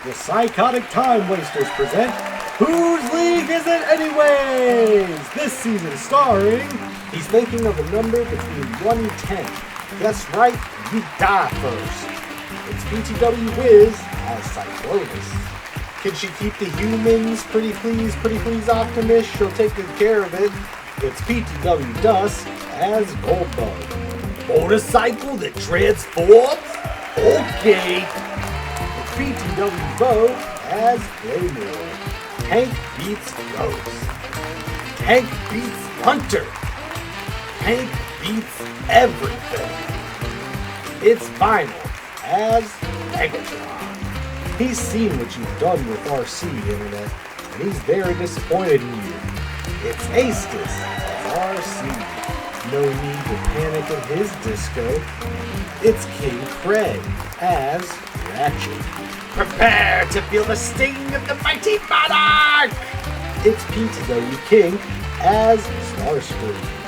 The Psychotic Time Wasters present Whose League Is It Anyways? This season starring... He's thinking of a number between 1 and 10. Guess right, you die first. It's PTW Wiz as Cyclonus. Can she keep the humans? Pretty please Optimus. She'll take good care of it. It's PTW Dust as Goldbug. Motorcycle that transforms? Okay. It's PTW Bo as Claymore. Tank beats Ghost. Tank beats Hunter. Tank beats everything. It's Final as Megatron. He's seen what you've done with RC, Internet, and he's very disappointed in you. It's Aestus as RC. No need to panic at his disco. It's King Craig as Ratchet. Prepare to feel the sting of the mighty monarch! It's PTW King as Starscream.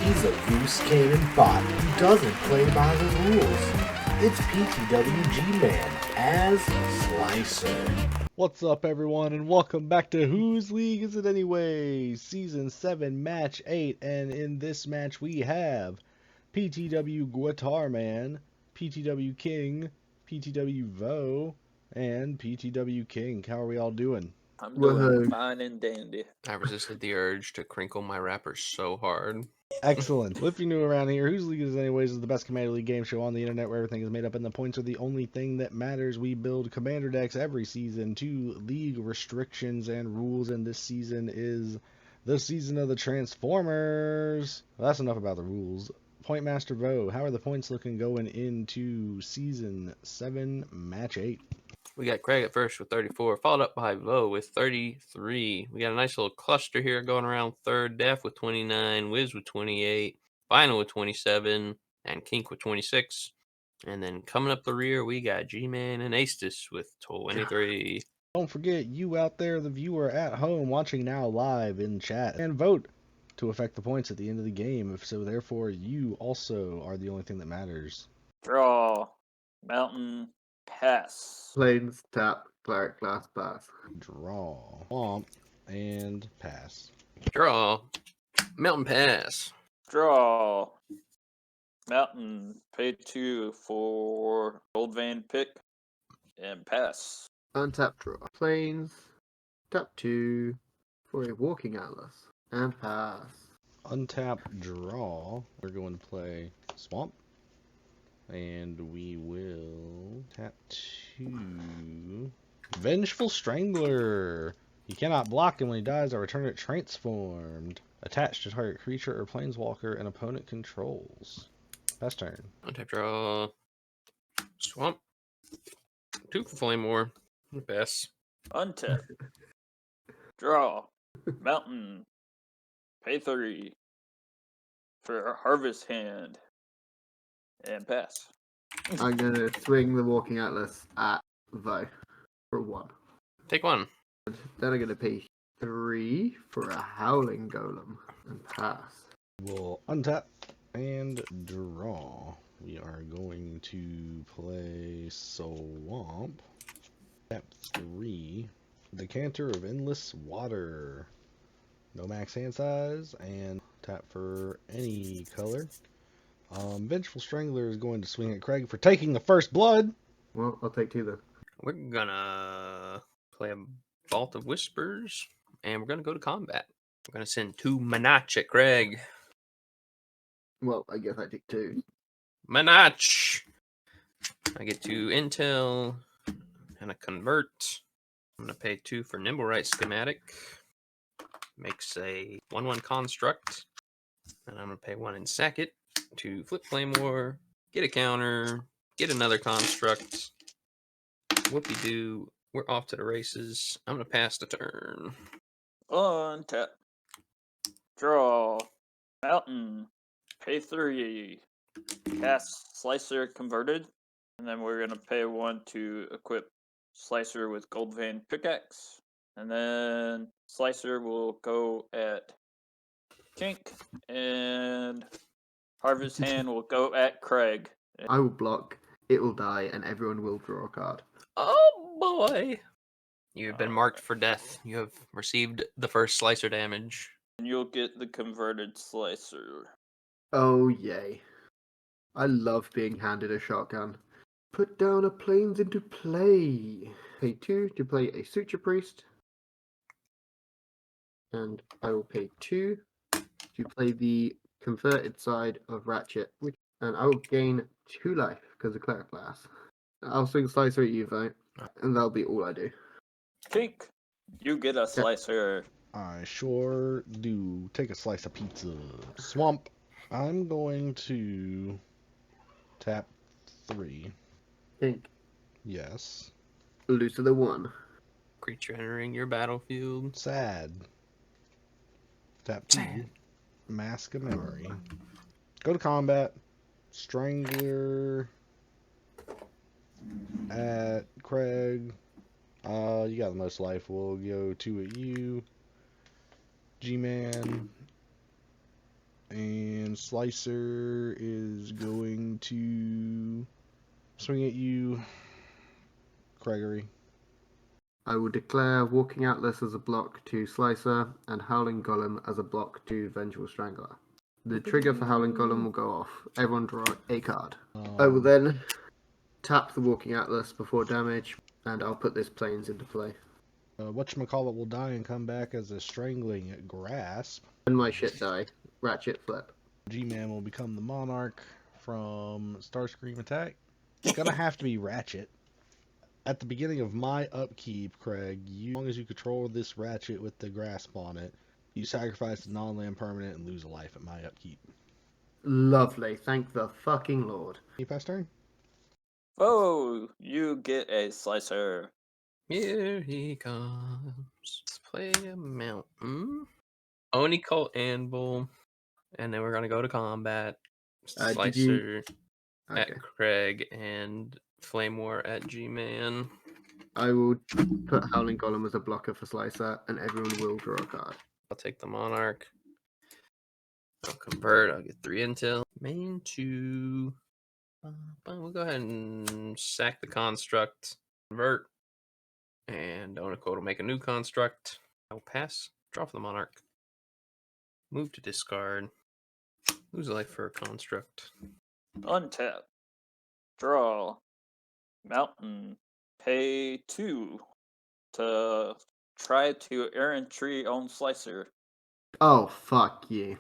He's a loose cannon bot who doesn't play by the rules. It's PTW G-Man as Slicer. What's up, everyone, and welcome back to Whose League Is It Anyway? Season 7, Match 8, and in this match we have PTW Guitar Man, PTW King, PTW Vo, and PTW King. How are we all doing? I'm doing fine and dandy. I resisted the urge to crinkle my wrappers so hard. Excellent. Well, if you're new around here, Whose League Is It Anyways is the best Commander League game show on the internet where everything is made up and the points are the only thing that matters. We build Commander decks every season to league restrictions and rules, and this season is the season of the Transformers. Well, that's enough about the rules. Point Master Vo, how are the points looking going into Season 7, Match 8? We got Craig at first with 34, followed up by Vo with 33. We got a nice little cluster here going around third. Def with 29, Wiz with 28, Final with 27, and Kink with 26. And then coming up the rear, we got G-Man and Aestus with 23. Don't forget, you out there, the viewer at home, watching now live in chat, and vote to affect the points at the end of the game. If so, therefore, you also are the only thing that matters. Draw. Mountain. Pass. Plains, tap, cleric, glass, pass. Draw, womp, and pass. Draw. Mountain Pass. Draw. Mountain. Pay 2 for Gold Vein pick. And pass. Untap, draw. Plains, tap 2 for a walking atlas. And pass. Untap, draw. We're going to play Swamp. And we will tap 2. Vengeful Strangler. You cannot block him when he dies or return it transformed. Attached to target creature or planeswalker an opponent controls. Pass turn. Untap, draw. Swamp. 2 for Flame War. Pass. Untap. Draw. Mountain. Pay 3 for Harvest Hand. And pass. I'm gonna swing the walking atlas at Vo for 1. Take 1. Then I'm gonna pay 3 for a howling golem and pass. We'll untap and draw. We are going to play Swamp. Tap 3. Decanter of Endless Water. No max hand size, and tap for any color. Vengeful Strangler is going to swing at Craig for taking the first blood. Well, I'll take 2 then. We're gonna play a Vault of Whispers, and we're gonna go to combat. We're gonna send 2 Manach at Craig. Well, I guess I take 2. Manach! I get 2 Intel and a Convert. I'm gonna pay 2 for Nimble Right Schematic. Makes a 1/1 Construct. And I'm gonna pay 1 in Sacket to flip Flame War, get a counter, get another Construct. Whoopie-doo. We're off to the races. I'm going to pass the turn. Untap. Draw. Mountain. Pay 3. Cast Slicer converted. And then we're going to pay 1 to equip Slicer with Gold Vein Pickaxe. And then Slicer will go at Kink. And Harvest Hand will go at Craig. I will block, it will die, and everyone will draw a card. Oh boy. You have been marked for death. You have received the first slicer damage. And you'll get the converted slicer. Oh, yay. I love being handed a shotgun. Put down a planes into play. Pay 2 to play a Suture Priest. And I will pay 2 to play the converted side of Ratchet. And I will gain 2 life because of Cleric Blast. I'll swing Slicer at you, vote. And that'll be all I do. Tink, you get a slicer. I sure do. Take a slice of pizza. Swamp. I'm going to tap 3. Pink. Yes. Loose of the 1. Creature entering your battlefield. Sad. Tap 2. Mask of Memory. Go to combat. Strangler at Craig. You got the most life. We'll go 2 at you. G-Man. And Slicer is going to swing at you, Gregory. I will declare Walking Atlas as a block to Slicer and Howling Golem as a block to Vengeful Strangler. The trigger for Howling Golem will go off. Everyone draw a card. I will then tap the Walking Atlas before damage, and I'll put this Plains into play. Whatchamacallit will die and come back as a Strangling Grasp. And my shit die. Ratchet flip. G-Man will become the Monarch from Starscream Attack. It's gonna have to be Ratchet. At the beginning of my upkeep, Craig, as long as you control this Ratchet with the grasp on it, you sacrifice a non-land permanent and lose a life at my upkeep. Lovely. Thank the fucking Lord. You pass turn? Oh, you get a slicer. Here he comes. Let's play a mountain. Oni Cult Anvil. And then we're going to go to combat. Slicer at Craig and Flame War at G-Man. I will put Howling Golem as a blocker for Slicer, and everyone will draw a card. I'll take the Monarch. I'll convert. I'll get 3 intel. Main 2. We'll go ahead and sack the construct. Convert. And Oniko will make a new construct. I'll pass. Draw for the Monarch. Move to discard. Lose a life for a construct. Untap. Draw. Mountain. Pay 2 to try to errantry on Slicer. Oh, fuck you.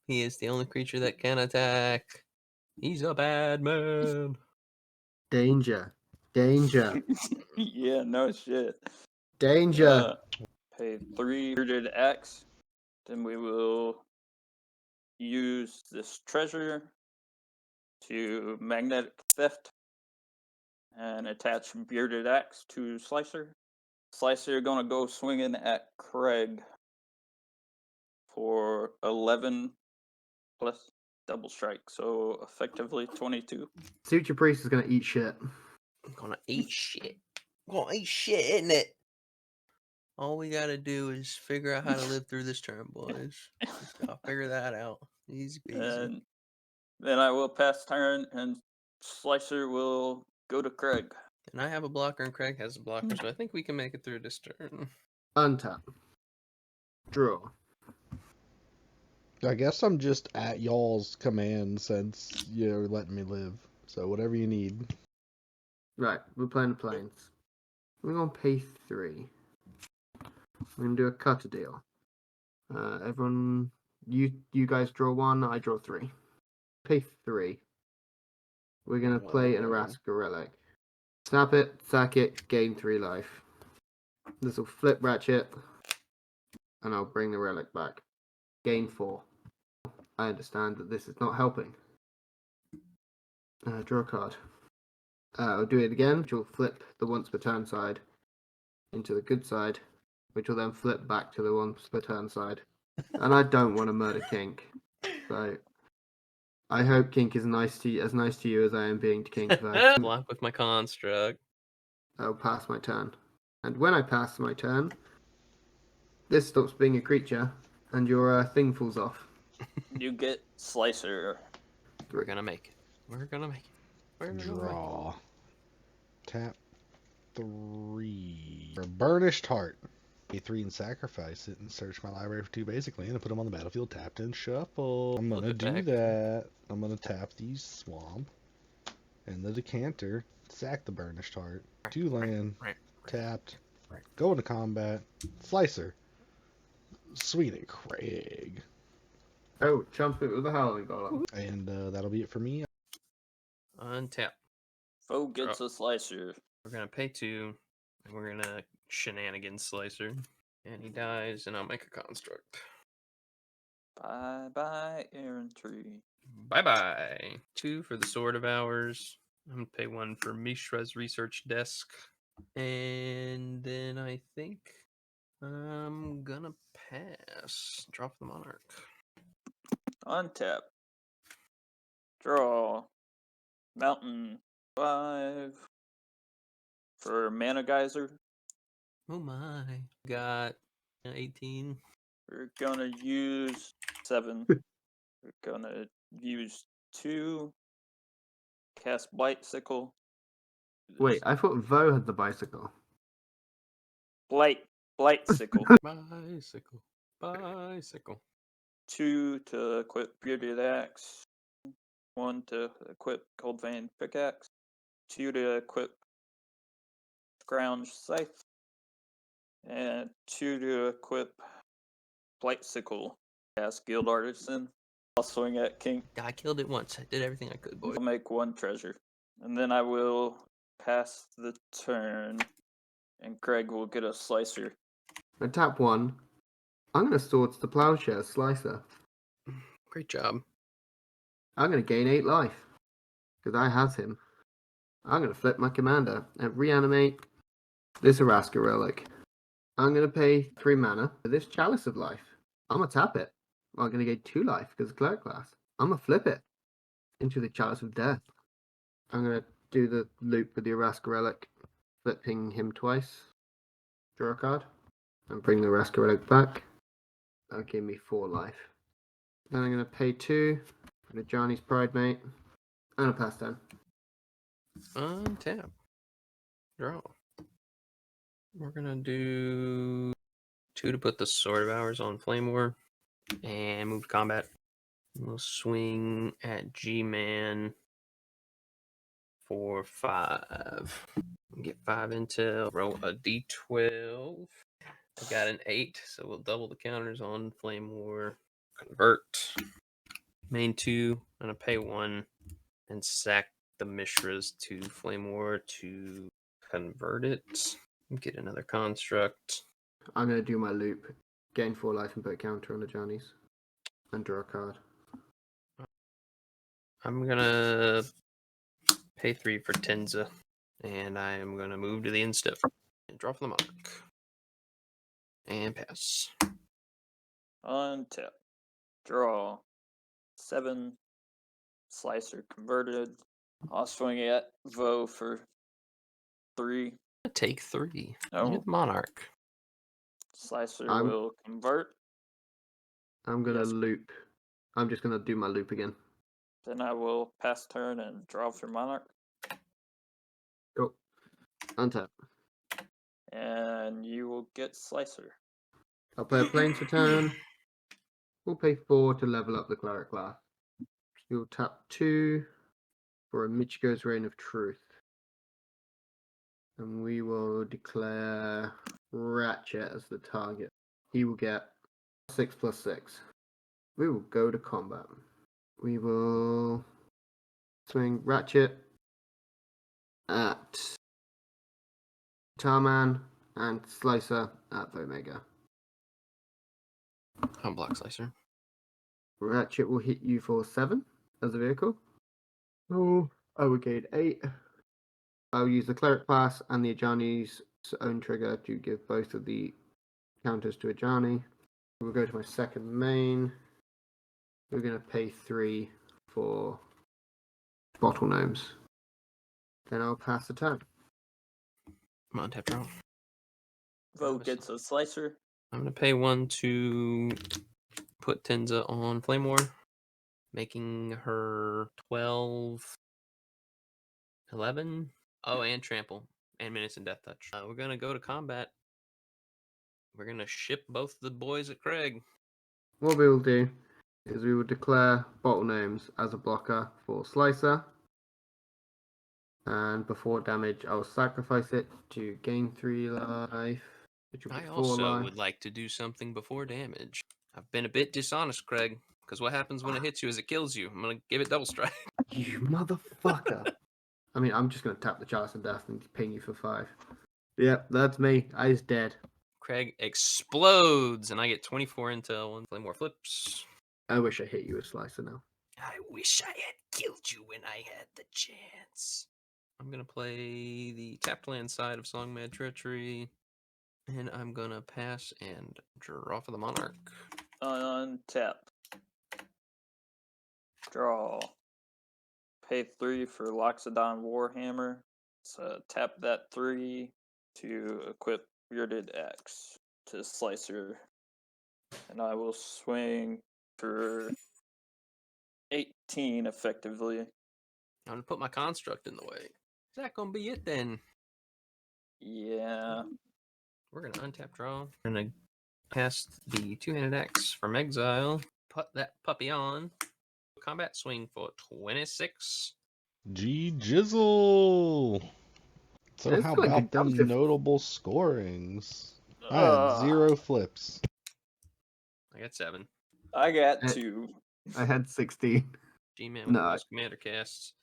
He is the only creature that can attack. He's a bad man. Danger. Danger. Yeah, no shit. Danger. Pay 3 bearded axe. Then we will use this treasure to magnetic theft and attach bearded axe to Slicer. Slicer gonna go swinging at Craig for 11 plus double strike, so effectively 22. Suture Priest is gonna eat shit. I'm gonna eat shit. I'm gonna eat shit, isn't it? All we gotta do is figure out how to live through this turn, boys. I'll figure that out. Easy peasy. And then I will pass turn, and Slicer will go to Craig. And I have a blocker, and Craig has a blocker, so I think we can make it through this turn. Untap. Draw. I guess I'm just at y'all's command since you're letting me live. So whatever you need. Right, we're playing the Plains. We're gonna pay 3. We're gonna do a cutter deal. Everyone, you guys draw 1, I draw 3. Pay 3. We're gonna play an Erratica Relic. Snap it, sack it, gain 3 life. This will flip Ratchet, and I'll bring the relic back. Gain 4. I understand that this is not helping. Draw a card. I'll do it again, which will flip the once per turn side into the good side, which will then flip back to the once per turn side. And I don't want to murder Kink. So I hope Kink is nice to you, as nice to you as I am being to Kink. Block with my construct. I'll pass my turn. And when I pass my turn, this stops being a creature, and your thing falls off. You get Slicer. We're gonna make it. We're gonna make it. We're gonna make it. Draw. Tap. 3 for Burnished Heart. Pay 3 and sacrifice it and search my library for 2 basic land and put them on the battlefield tapped and shuffle. I'm gonna Flip it do back. that. I'm gonna tap the Swamp and the Decanter, sack the Burnished Heart, 2 land, tapped, go into combat, Slicer, Sweet and Craig. Oh, jump it with the Howling Golem. And that'll be it for me. Untap. Foe gets a slicer. We're gonna pay 2, and we're gonna shenanigans Slicer. And he dies, and I'll make a construct. Bye bye, Errantry. Bye bye. 2 for the Sword of Hours. I'm gonna pay 1 for Mishra's Research Desk. And then I think I'm gonna pass. Drop the Monarch. Untap. Draw. Mountain. 5. For Mana Geyser, Oh my. Got 18. we're gonna use 7. We're gonna use 2. Cast Blightcicle. Wait, I thought Vo had the bicycle. Blightcicle. Bicycle. Bicycle. 2 to equip Bearded Axe. 1 to equip Cold Vein Pickaxe. 2 to equip Scrounge Scythe. And 2 to equip Blightcicle. Cast Guild Artisan. I'll swing at King. I killed it once. I did everything I could, boy. I'll make 1 treasure. And then I will pass the turn. And Craig will get a slicer. I tap 1. I'm going to Swords to Plowshare Slicer. Great job. I'm going to gain 8 life. Because I has him. I'm going to flip my commander and reanimate this Araska Relic. I'm going to pay 3 mana for this Chalice of Life. I'm going to tap it. I'm going to get 2 life because of Cleric class. I'm going to flip it into the Chalice of Death. I'm going to do the loop with the Araska Relic, flipping him twice. Draw a card. And bring the Araska Relic back. That'll give me 4 life. Then I'm going to pay 2 for the Johnny's Pride Mate. And a pass down. Untap. Draw. We're gonna do 2 to put the Sword of Hours on Flame War and move to combat. We'll swing at G-Man for 5. Get 5 intel. Roll a d12. I got an 8, so we'll double the counters on Flame War. Convert. Main 2. I'm gonna pay 1 and sack the Mishras to Flame War to convert it. Get another construct. I'm going to do my loop. Gain 4 life and put a counter on the Johnny's. And draw a card. I'm gonna pay 3 for Tenza. And I am gonna move to the end step. And draw from the Monarch. And pass. Untap. Draw. 7. Slicer converted. I'll swing at Vo for 3. Take 3. Oh. You're the Monarch. Slicer I'm- will convert. I'm going to Yes. loop. I'm just going to do my loop again. Then I will pass turn and draw for Monarch. Go. Untap. And you will get Slicer. I'll play a Plains for turn. We'll pay 4 to level up the Cleric class. You'll tap 2 for a Michiko's Reign of Truth. And we will declare Ratchet as the target. He will get 6+6. We will go to combat. We will swing Ratchet at Tarman and Slicer at Vomega. Unblock Slicer. Ratchet will hit you for 7 as a vehicle. Oh, I will gain 8. I'll use the Cleric class and the Ajani's own trigger to give both of the counters to Ajani. We'll go to my second main. We're going to pay 3 for Bottle Gnomes. Then I'll pass the turn. Untap draw. Vo gets a Slicer. I'm gonna pay 1 to put Tenza on Flame War, making her 12, 11. Oh, and trample. And Menace and Death Touch. We're gonna go to combat. We're gonna ship both the boys at Craig. What we will do is we will declare bottle names as a blocker for Slicer. And before damage, I will sacrifice it to gain 3 life, which will be I 4 also life. would like to do something before damage. I've been a bit dishonest, Craig, because what happens when it hits you is it kills you. I'm gonna give it double strike. You motherfucker. I mean, I'm just going to tap the Chalice of Death and ping you for 5. Yep, that's me. I's dead. Craig explodes, and I get 24 intel and play more flips. I wish I hit you with Slicer now. I wish I had killed you when I had the chance. I'm gonna play the tapped land side of Song Mad Treachery, and I'm gonna pass and draw for the Monarch. Untap. Draw. Pay 3 for Loxodon Warhammer. So tap that 3 to equip Bearded Axe to Slicer. And I will swing for 18 effectively. I'm gonna put my construct in the way. Is that gonna be it then? Yeah. We're gonna untap draw. We're gonna cast the two-handed axe from exile. Put that puppy on. Combat swing for 26. G Jizzle. So It's how like a about them dumpster. notable scorings? I had 0 flips. I got 7. I got Eh. 2. I had 16. G-Man with No. the most commander casts.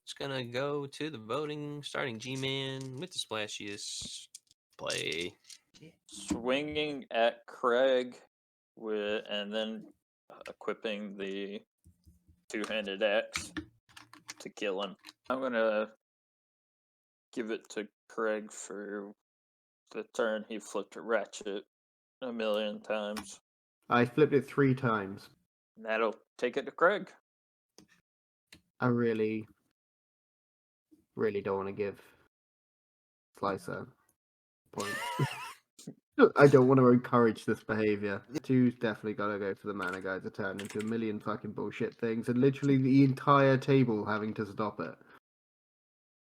Just gonna go to the voting, starting G-Man with the splashiest play. Swinging at Craig and then equipping the two-handed axe to kill him. I'm gonna give it to Craig for the turn he flipped a ratchet 1,000,000 times. I flipped it 3 times. And that'll take it to Craig. I really don't want to give Slicer points. I don't want to encourage this behavior. 2's definitely got to go for the mana guy to turn into a million fucking bullshit things, and literally the entire table having to stop it.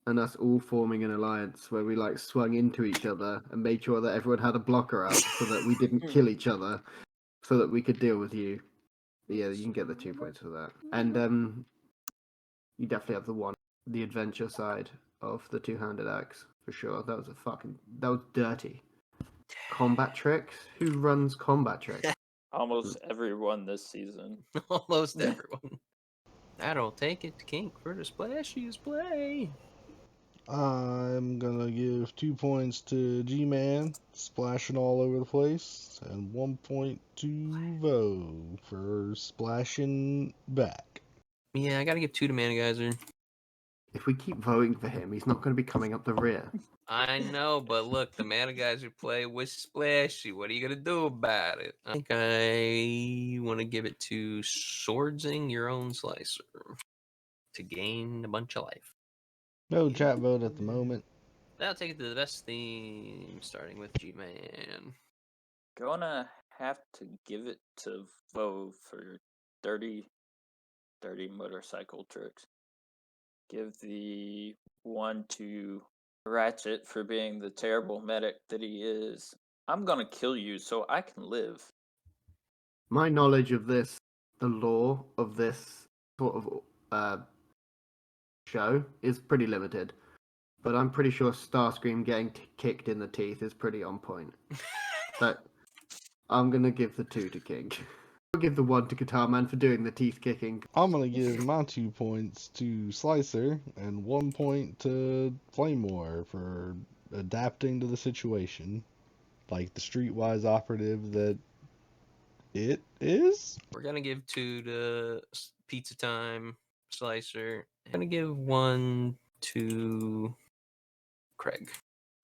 And us all forming an alliance where we like swung into each other and made sure that everyone had a blocker out so that we didn't kill each other, so that we could deal with you. But yeah, you can get the 2 points for that. And you definitely have the adventure side of the two-handed axe for sure. That was dirty. Combat tricks? Who runs combat tricks? Almost everyone this season. Almost everyone. That'll take it to Kink for the splashiest play. I'm gonna give 2 points to G-Man, splashing all over the place, and 1 point to Vo for splashing back. Yeah, I gotta give 2 to Mana Geyser. If we keep voting for him, he's not going to be coming up the rear. I know, but look, the Mana Geyser play was splashy. What are you gonna do about it? I think I want to give it to Swordsing Your Own Slicer to gain a bunch of life. No chat vote at the moment. That'll take it to the best theme, starting with G-Man. Gonna have to give it to Vo for dirty motorcycle tricks. Give the 1 to Ratchet for being the terrible medic that he is. I'm gonna kill you so I can live. My knowledge of the lore of this sort of show is pretty limited, but I'm pretty sure Starscream getting kicked in the teeth is pretty on point. But I'm gonna give the 2 to King. I'll give the 1 to Guitar Man for doing the teeth kicking. I'm gonna give my 2 points to Slicer and 1 point to Flamewar for adapting to the situation, like the streetwise operative that it is. We're gonna give 2 to Pizza Time Slicer. I'm gonna give 1 to Craig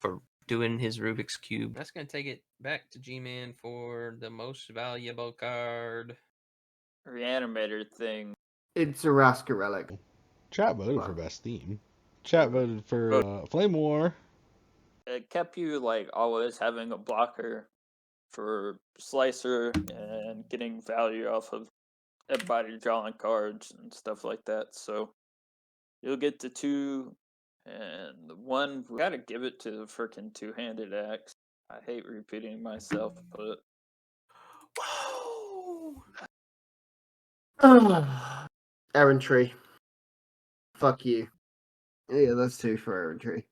for doing his Rubik's Cube. That's gonna take it back to G-Man for the most valuable card. Reanimator thing. It's a Raska Relic. Chat voted for best theme. Chat voted for Flame War. It kept you like always having a blocker for Slicer and getting value off of everybody drawing cards and stuff like that. So you'll get the 2 And the one, we gotta give it to the frickin' two-handed axe. I hate repeating myself, but Whoa! Aaron Tree. Fuck you. Yeah, that's 2 for Aaron Tree.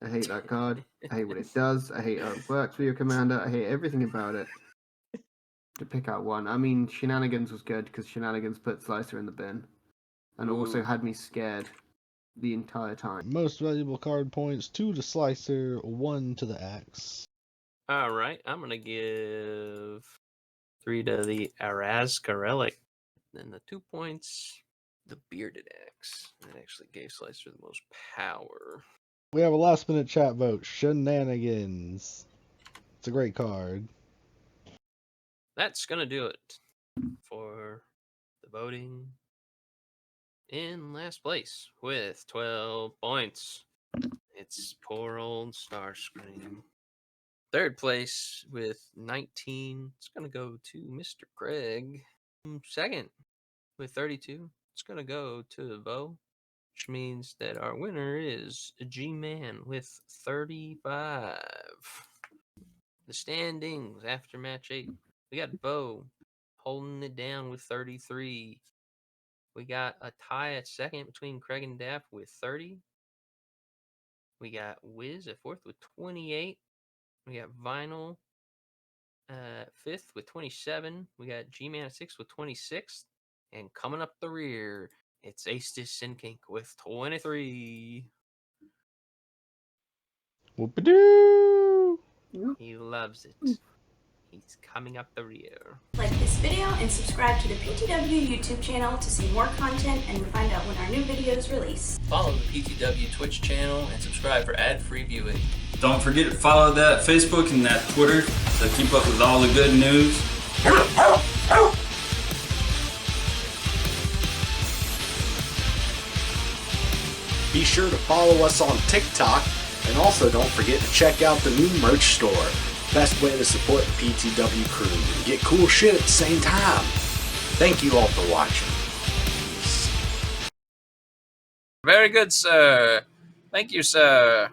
I hate that card. I hate what it does. I hate how it works for your commander. I hate everything about it. To pick out one. I mean, Shenanigans was good because Shenanigans put Slicer in the bin. And also Ooh. had me scared the entire time. Most valuable card points, 2 to Slicer, 1 to the Axe. All right, I'm gonna give 3 to the Arazka Relic, then the 2 points, the Bearded Axe. That actually gave Slicer the most power. We have a last minute chat vote. Shenanigans. It's a great card. That's gonna do it for the voting. In last place with 12 points, it's poor old Starscream. Third place with 19, it's going to go to Mr. Craig. Second with 32, it's going to go to Bo, which means that our winner is G-Man with 35. The standings after match 8, we got Bo holding it down with 33. We got a tie at second between Craig and Daff with 30. We got Wiz at fourth with 28. We got Vinyl fifth with 27. We got G-Man at sixth with 26. And coming up the rear, it's Aestus and Kink with 23. Whoop-a-doo! He loves it. He's coming up the rear. Like this video and subscribe to the PTW YouTube channel to see more content and find out when our new videos release. Follow the PTW Twitch channel and subscribe for ad-free viewing. Don't forget to follow that Facebook and that Twitter to keep up with all the good news. Be sure to follow us on TikTok, and also don't forget to check out the new merch store. Best way to support the PTW crew and get cool shit at the same time. Thank you all for watching. Very good, sir. Thank you, sir.